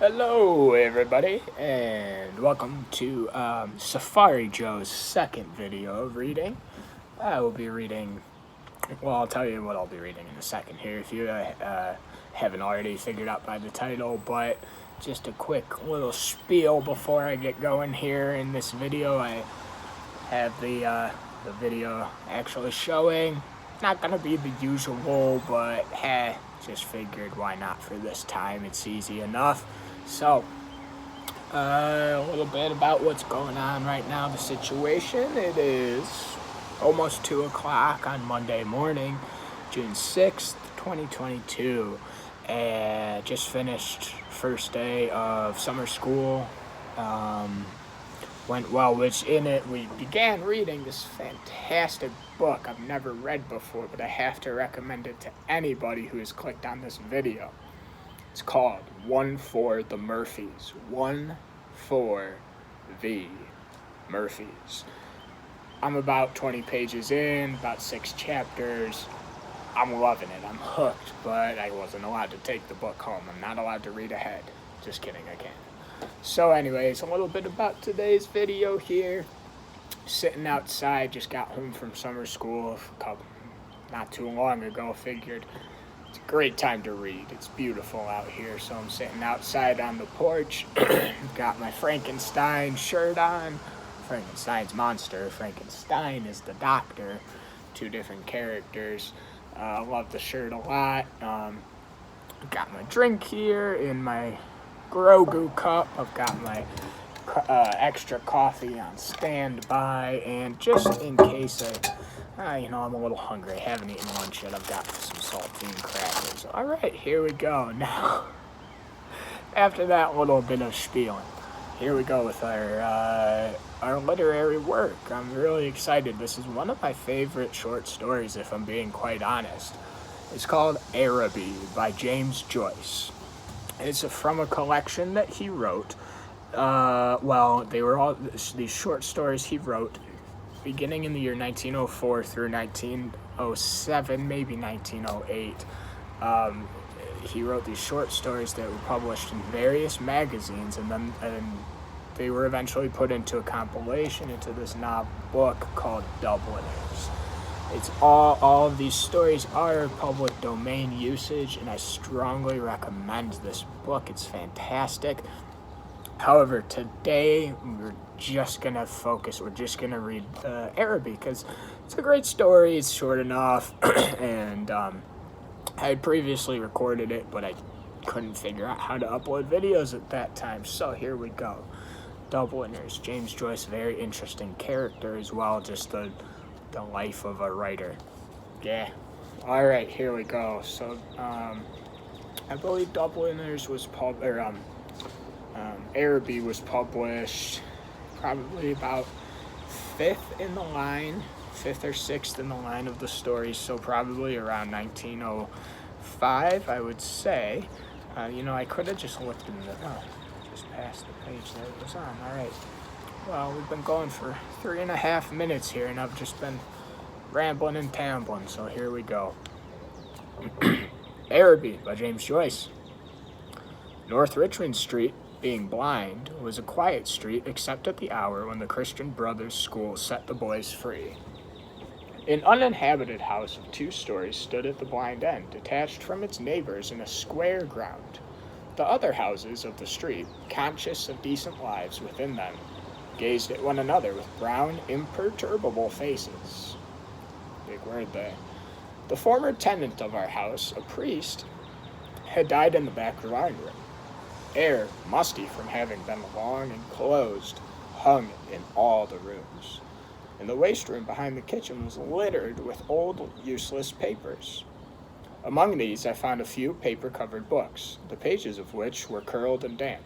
Hello everybody, and welcome to Safari Joe's second video of reading. I will be reading, well, I'll tell you what I'll be reading in a second here if you haven't already figured out by the title, but just a quick little spiel before I get going here in this video. I have the video actually showing. Not gonna be the usual, but hey, just figured why not for this time, it's easy enough. So, a little bit about what's going on right now, the situation. It is almost 2 o'clock on Monday morning, June 6th, 2022. And just finished first day of summer school. Went well, which in it we began reading this fantastic book I've never read before, but I have to recommend it to anybody who has clicked on this video. It's called One for the Murphys. One for the Murphys. I'm about 20 pages in, about 6 chapters. I'm loving it. I'm hooked, but I wasn't allowed to take the book home. I'm not allowed to read ahead. Just kidding, I can. So anyways, a little bit about today's video here. Sitting outside, just got home from summer school not too long ago. Figured it's a great time to read. It's beautiful out here, so I'm sitting outside on the porch. Got my Frankenstein shirt on. Frankenstein's monster. Frankenstein is the doctor. 2 different characters. I love the shirt a lot. Got my drink here in my Grogu cup. I've got my extra coffee on standby, and just in case I'm a little hungry, I haven't eaten lunch yet, I've got some saltine crackers. Alright, here we go. Now, after that little bit of spieling, here we go with our literary work. I'm really excited. This is one of my favorite short stories, if I'm being quite honest. It's called Araby by James Joyce. It's from a collection that he wrote. They were all these short stories he wrote beginning in the year 1904 through 1907, maybe 1908. He wrote these short stories that were published in various magazines, and they were eventually put into a compilation into this book called Dubliners. It's all of these stories are public domain usage, and I strongly recommend this book. It's fantastic. However, today we're just gonna read Araby because it's a great story. It's short enough, and I had previously recorded it, but I couldn't figure out how to upload videos at that time. So here we go. Dubliners. James Joyce, very interesting character as well. Just the life of a writer. Yeah. All right, here we go. So, I believe Dubliners was Araby was published probably about 5th or 6th in the line of the story, so probably around 1905, I would say. I could have just looked in just past the page that it was on. All right. Well, we've been going for 3.5 minutes here, and I've just been rambling and tambling, so here we go. Araby by James Joyce. North Richmond Street, being blind, was a quiet street except at the hour when the Christian Brothers School set the boys free. An uninhabited house of 2 stories stood at the blind end, detached from its neighbors in a square ground. The other houses of the street, conscious of decent lives within them, gazed at one another with brown, imperturbable faces. Big word there. The former tenant of our house, a priest, had died in the back drawing room. Air, musty from having been long and closed, hung in all the rooms. And the waste room behind the kitchen was littered with old, useless papers. Among these I found a few paper-covered books, the pages of which were curled and damp.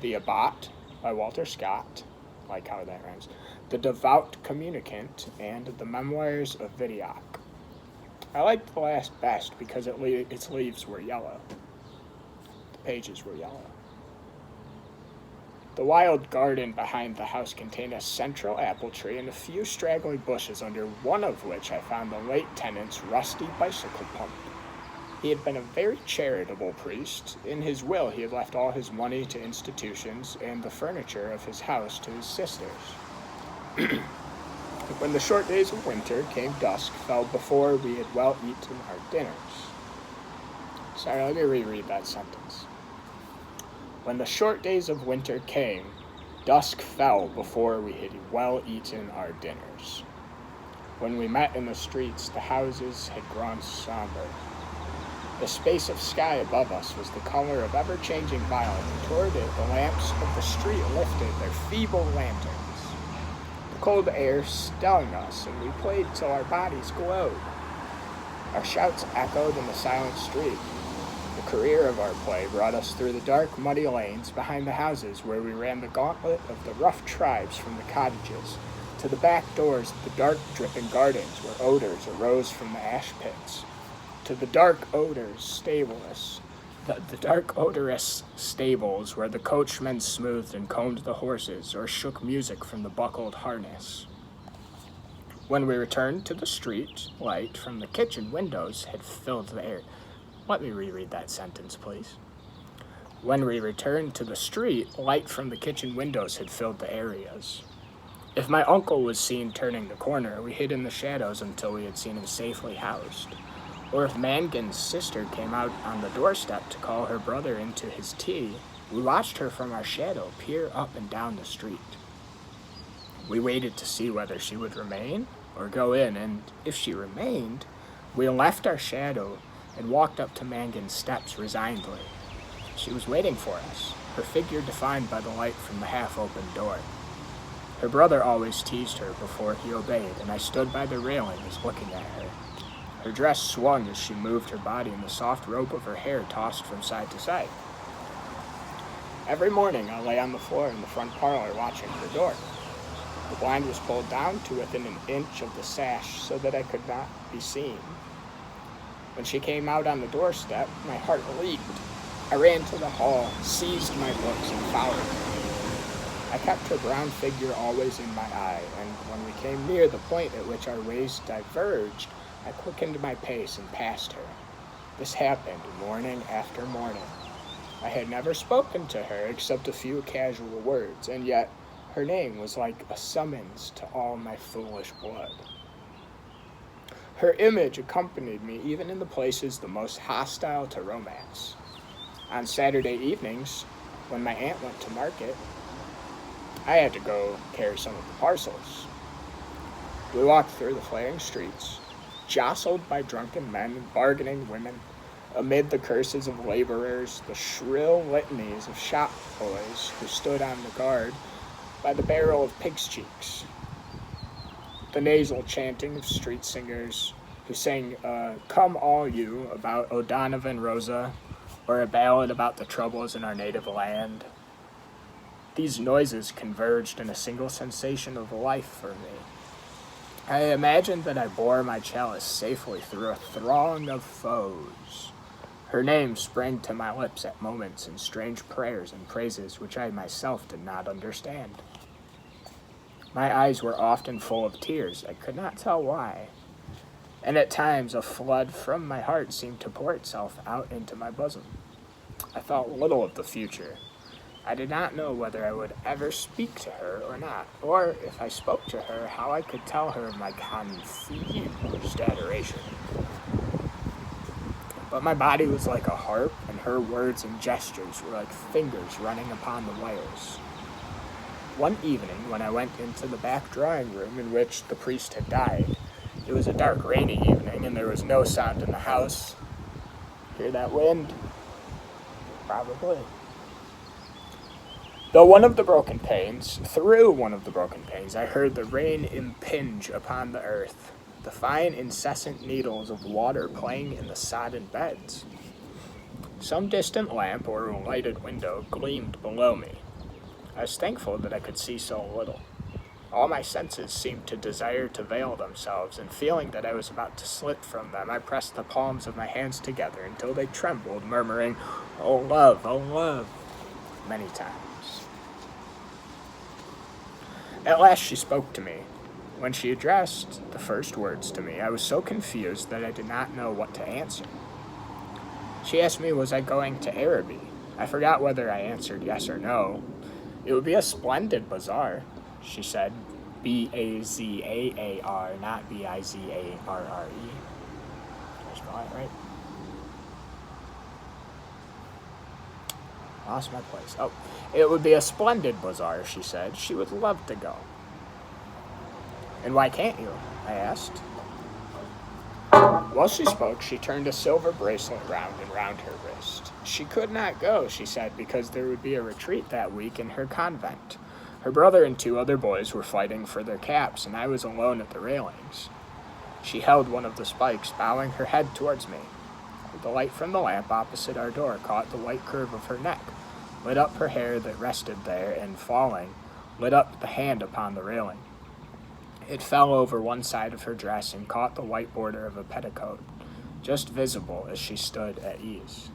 The Abbot by Walter Scott, like how that rhymes, The Devout Communicant, and The Memoirs of Vidocq. I liked the last best because its leaves were yellow. The pages were yellow. The wild garden behind the house contained a central apple tree and a few straggly bushes, under one of which I found the late tenant's rusty bicycle pump. He had been a very charitable priest. In his will, he had left all his money to institutions and the furniture of his house to his sisters. When the short days of winter came, dusk fell before we had well eaten our dinners. Sorry, let me reread that sentence. When the short days of winter came, dusk fell before we had well eaten our dinners. When we met in the streets, the houses had grown somber. The space of sky above us was the color of ever-changing violet, and toward it the lamps of the street lifted their feeble lanterns. The cold air stung us, and we played till our bodies glowed. Our shouts echoed in the silent street. The career of our play brought us through the dark, muddy lanes behind the houses where we ran the gauntlet of the rough tribes from the cottages, to the back doors of the dark, dripping gardens where odors arose from the ash pits, to the dark odorous stables where the coachmen smoothed and combed the horses or shook music from the buckled harness. When we returned to the street, light from the kitchen windows had filled the air. Let me reread that sentence, please. When we returned to the street, light from the kitchen windows had filled the areas. If my uncle was seen turning the corner, we hid in the shadows until we had seen him safely housed. Or if Mangan's sister came out on the doorstep to call her brother into his tea, we watched her from our shadow peer up and down the street. We waited to see whether she would remain or go in, and if she remained, we left our shadow and walked up to Mangan's steps resignedly. She was waiting for us, her figure defined by the light from the half-open door. Her brother always teased her before he obeyed, and I stood by the railings looking at her. Her dress swung as she moved her body, and the soft rope of her hair tossed from side to side. Every morning I lay on the floor in the front parlor watching her door. The blind was pulled down to within an inch of the sash so that I could not be seen. When she came out on the doorstep, my heart leaped. I ran to the hall, seized my books, and followed her. I kept her brown figure always in my eye, and when we came near the point at which our ways diverged, I quickened my pace and passed her. This happened morning after morning. I had never spoken to her except a few casual words, and yet her name was like a summons to all my foolish blood. Her image accompanied me even in the places the most hostile to romance. On Saturday evenings, when my aunt went to market, I had to go carry some of the parcels. We walked through the flaring streets, jostled by drunken men and bargaining women, amid the curses of laborers, the shrill litanies of shop boys who stood on the guard by the barrel of pig's cheeks, the nasal chanting of street singers who sang Come All You about O'Donovan Rosa, or a ballad about the troubles in our native land. These noises converged in a single sensation of life for me. I imagined that I bore my chalice safely through a throng of foes. Her name sprang to my lips at moments in strange prayers and praises which I myself did not understand. My eyes were often full of tears, I could not tell why, and at times a flood from my heart seemed to pour itself out into my bosom. I thought little of the future. I did not know whether I would ever speak to her or not, or if I spoke to her, how I could tell her of my confused adoration. But my body was like a harp, and her words and gestures were like fingers running upon the wires. One evening, when I went into the back drawing room in which the priest had died, it was a dark, rainy evening, and there was no sound in the house. Hear that wind? Probably. Through one of the broken panes, I heard the rain impinge upon the earth, the fine, incessant needles of water playing in the sodden beds. Some distant lamp or lighted window gleamed below me. I was thankful that I could see so little. All my senses seemed to desire to veil themselves, and feeling that I was about to slip from them, I pressed the palms of my hands together until they trembled, murmuring, oh love, many times. At last she spoke to me. When she addressed the first words to me, I was so confused that I did not know what to answer. She asked me, was I going to Araby? I forgot whether I answered yes or no. It would be a splendid bazaar, she said. B-A-Z-A-A-R, not B-I-Z-A-R-R-E. Did I spell it right? Lost my place. Oh, it would be a splendid bazaar, she said. She would love to go. And why can't you? I asked. While she spoke, she turned a silver bracelet round and round her wrist. She could not go, she said, because there would be a retreat that week in her convent. Her brother and 2 other boys were fighting for their caps, and I was alone at the railings. She held one of the spikes, bowing her head towards me. The light from the lamp opposite our door caught the white curve of her neck, lit up her hair that rested there, and falling, lit up the hand upon the railing. It fell over one side of her dress and caught the white border of a petticoat, just visible as she stood at ease.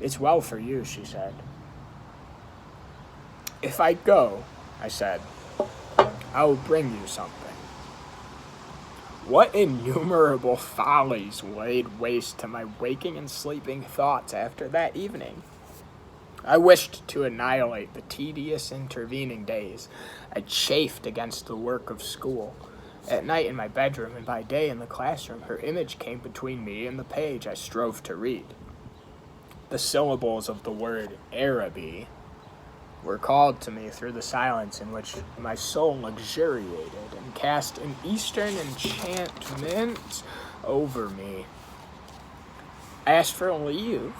It's well for you, she said. If I go, I said, I will bring you something. What innumerable follies laid waste to my waking and sleeping thoughts after that evening. I wished to annihilate the tedious intervening days. I chafed against the work of school. At night in my bedroom and by day in the classroom, her image came between me and the page I strove to read. The syllables of the word Araby were called to me through the silence in which my soul luxuriated and cast an eastern enchantment over me. I asked for leave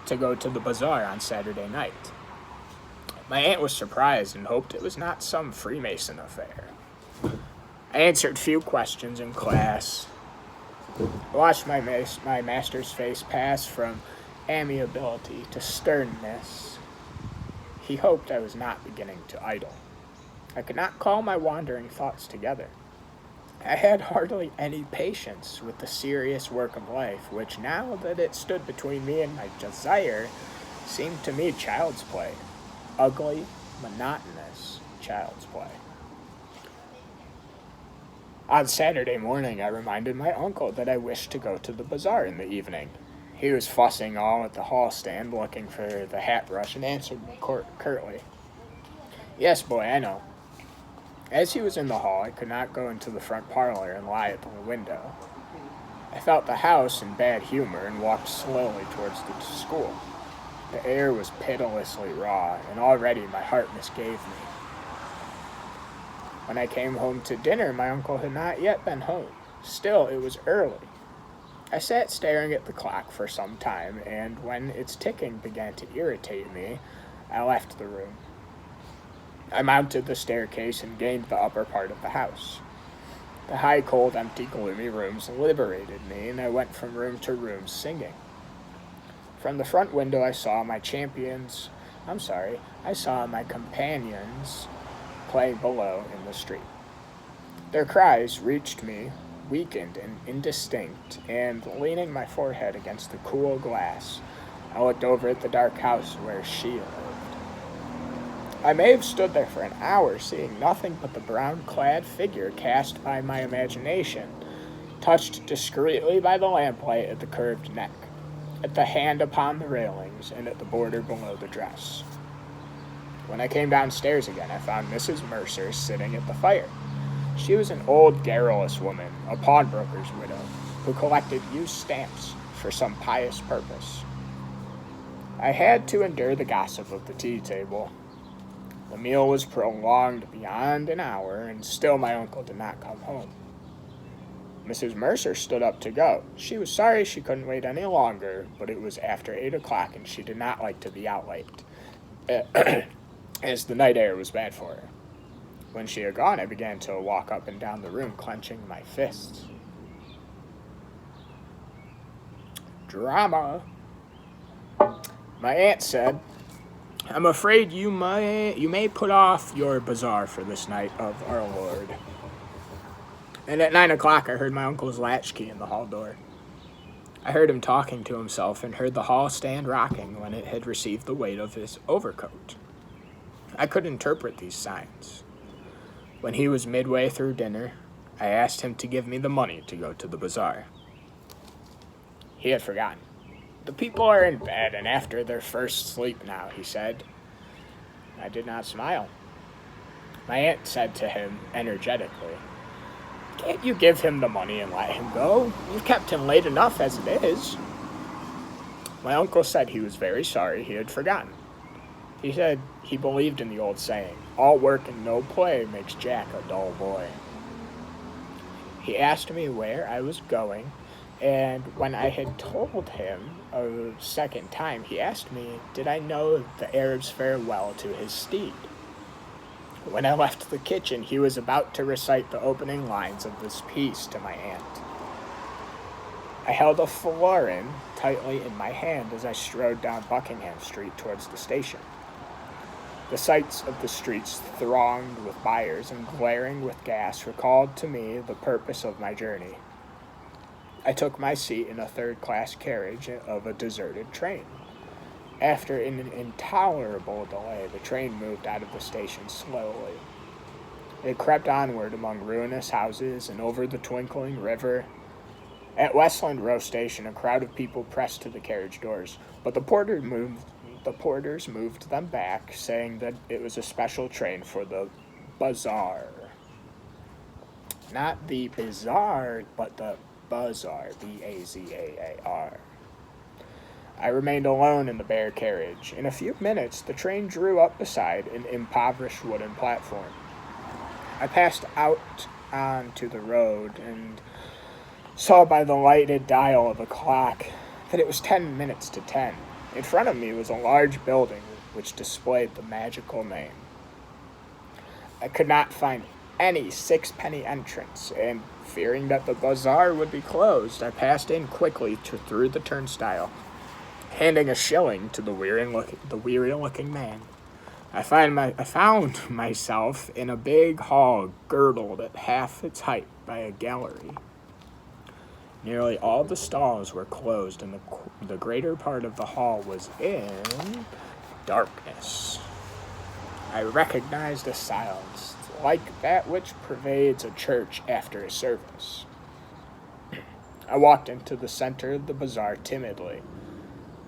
to go to the bazaar on Saturday night. My aunt was surprised and hoped it was not some Freemason affair. I answered few questions in class. I watched my master's face pass from amiability to sternness. He hoped I was not beginning to idle. I could not call my wandering thoughts together. I had hardly any patience with the serious work of life, which, now that it stood between me and my desire, seemed to me child's play. Ugly, monotonous child's play. On Saturday morning, I reminded my uncle that I wished to go to the bazaar in the evening. He was fussing all at the hall stand, looking for the hat brush, and answered me curtly. Yes, boy, I know. As he was in the hall, I could not go into the front parlor and lie at the window. I felt the house in bad humor and walked slowly towards the school. The air was pitilessly raw, and already my heart misgave me. When I came home to dinner, my uncle had not yet been home. Still, it was early. I sat staring at the clock for some time, and when its ticking began to irritate me, I left the room. I mounted the staircase and gained the upper part of the house. The high, cold, empty, gloomy rooms liberated me, and I went from room to room singing. From the front window I saw my companions playing below in the street. Their cries reached me, weakened and indistinct, and leaning my forehead against the cool glass, I looked over at the dark house where she lived. I may have stood there for an hour, seeing nothing but the brown-clad figure cast by my imagination, touched discreetly by the lamplight at the curved neck, at the hand upon the railings, and at the border below the dress. When I came downstairs again, I found Mrs. Mercer sitting at the fire. She was an old, garrulous woman, a pawnbroker's widow, who collected used stamps for some pious purpose. I had to endure the gossip of the tea table. The meal was prolonged beyond an hour, and still my uncle did not come home. Mrs. Mercer stood up to go. She was sorry she couldn't wait any longer, but it was after 8 o'clock, and she did not like to be out late, as the night air was bad for her. When she had gone, I began to walk up and down the room, clenching my fists. Drama. My aunt said, I'm afraid you may put off your bazaar for this night of our Lord. And at 9 o'clock, I heard my uncle's latchkey in the hall door. I heard him talking to himself and heard the hall stand rocking when it had received the weight of his overcoat. I could interpret these signs. When he was midway through dinner, I asked him to give me the money to go to the bazaar. He had forgotten. "The people are in bed and after their first sleep now," he said. I did not smile. My aunt said to him energetically, "Can't you give him the money and let him go? You've kept him late enough as it is." My uncle said he was very sorry he had forgotten. He said he believed in the old saying, "All work and no play makes Jack a dull boy." He asked me where I was going, and when I had told him a second time, he asked me, did I know the Arab's farewell to his steed? When I left the kitchen, he was about to recite the opening lines of this piece to my aunt. I held a florin tightly in my hand as I strode down Buckingham Street towards the station. The sights of the streets thronged with buyers and glaring with gas recalled to me the purpose of my journey. I took my seat in a third-class carriage of a deserted train. After an intolerable delay, the train moved out of the station slowly. It crept onward among ruinous houses and over the twinkling river. At Westland Row Station, a crowd of people pressed to the carriage doors, but the porters moved them back, saying that it was a special train for the bazaar. Not the bazaar, but the bazaar, B-A-Z-A-A-R. I remained alone in the bare carriage. In a few minutes, the train drew up beside an impoverished wooden platform. I passed out onto the road and saw by the lighted dial of a clock that it was 10 minutes to 10. In front of me was a large building which displayed the magical name. I could not find any sixpenny entrance, and fearing that the bazaar would be closed, I passed in quickly through the turnstile, handing a shilling to the weary-looking man. I found myself in a big hall girdled at half its height by a gallery. Nearly all the stalls were closed, and the greater part of the hall was in darkness. I recognized a silence like that which pervades a church after a service. I walked into the center of the bazaar timidly.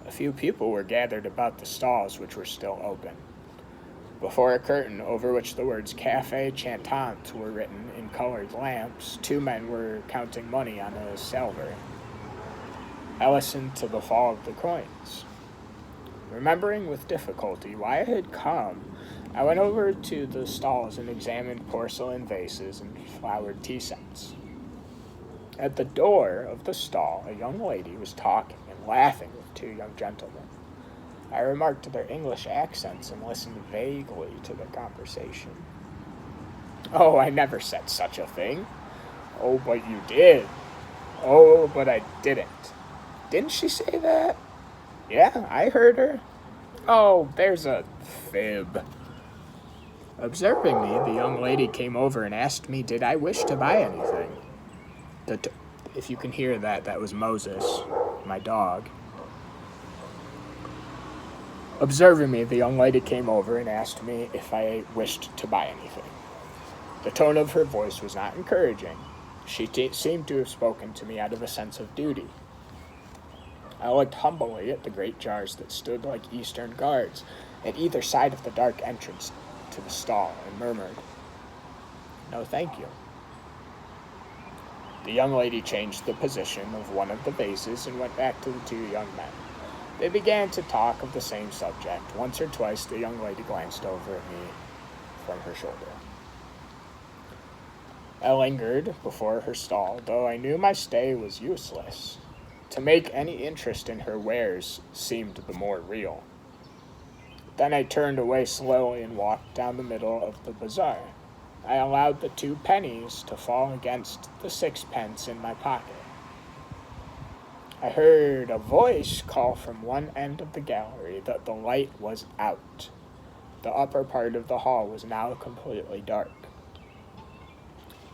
A few people were gathered about the stalls which were still open. Before a curtain over which the words Café Chantant were written in colored lamps, two men were counting money on a salver. I listened to the fall of the coins. Remembering with difficulty why I had come, I went over to the stalls and examined porcelain vases and flowered tea sets. At the door of the stall, a young lady was talking and laughing with two young gentlemen. I remarked their English accents and listened vaguely to their conversation. "Oh, I never said such a thing." "Oh, but you did." "Oh, but I didn't." "Didn't she say that?" "Yeah, I heard her." "Oh, there's a fib." Observing me, the young lady came over and asked me did I wish to buy anything. If you can hear that, that was Moses, my dog. Observing me, the young lady came over and asked me if I wished to buy anything. The tone of her voice was not encouraging. She seemed to have spoken to me out of a sense of duty. I looked humbly at the great jars that stood like Eastern guards at either side of the dark entrance to the stall and murmured, "No, thank you." The young lady changed the position of one of the vases and went back to the two young men. They began to talk of the same subject. Once or twice the young lady glanced over at me from her shoulder. I lingered before her stall, though I knew my stay was useless. To make any interest in her wares seemed the more real. Then I turned away slowly and walked down the middle of the bazaar. I allowed the 2 pennies to fall against the 6pence in my pocket. I heard a voice call from one end of the gallery that the light was out. The upper part of the hall was now completely dark.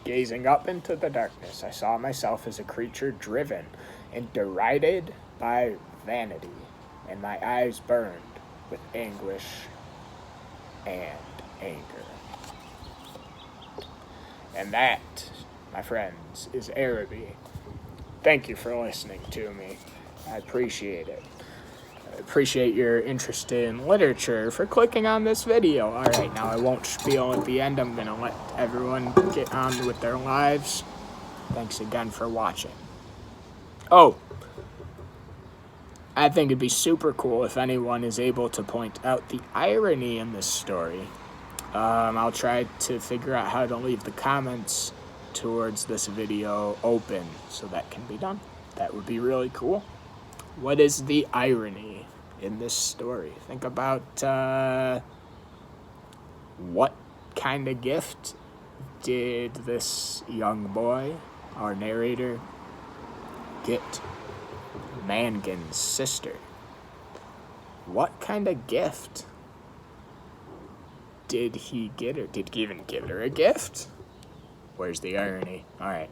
Gazing up into the darkness, I saw myself as a creature driven and derided by vanity, and my eyes burned with anguish and anger. And that, my friends, is Araby. Thank you for listening to me. I appreciate it. appreciate your interest in literature for clicking on this video. Alright, now I won't spiel at the end. I'm going to let everyone get on with their lives. Thanks again for watching. Oh, I think it'd be super cool if anyone is able to point out the irony in this story. I'll try to figure out how to leave the comments towards this video open so that can be done. That would be really cool. What is the irony in this story? Think about what kind of gift did this young boy, our narrator, get Mangan's sister? What kind of gift did he get her? Did he even give her a gift? Where's the irony? All right.